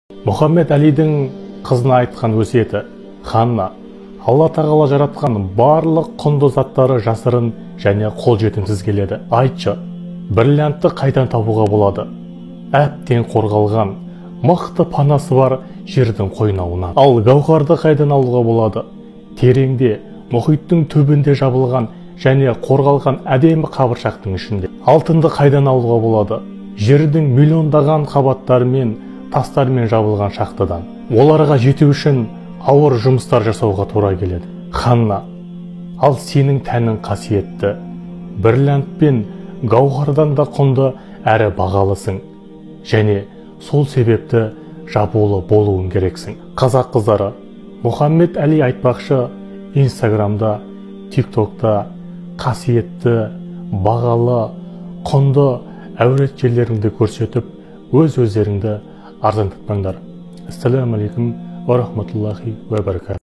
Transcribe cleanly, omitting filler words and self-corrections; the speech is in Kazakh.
Мұхаммед Әлидің қызына айтқан өсиеті: Ханна, Алла тағала жаратқан барлық құнды заттары жасырын және қолжетімсіз келеді. Айтшы, бриллиантты қайдан табуға болады? Әбден қорғалған, мықты панасы бар жердің қойнауынан. Ал гауһарды қайдан алуға болады? Тереңде, мұхиттың түбінде жабылған және қорғалған әдемі қабыршақтың ішінде. Алтынды қайдан алуға болады? Жердің миллиондаған қабаттарымен, тастармен жабылған шахтадан. Оларға жету үшін ауыр жұмыстар жасауға тура келеді. Ханна, ал сенің тәнің қасиетті, бриллиант пен гауһардан да құнды әрі бағалысың, және сол себепті жабулы болуың керексің. Қазақ қыздары, Мұхаммед Әли айтпақшы, Инстаграмда, ТикТокта қасиетті, бағалы, құнды әурет жерлеріңді көрсетіп, өз-өздеріңді арзандатпаңдар. Ассаламу алейкум ва рахматуллахи ва баракатух.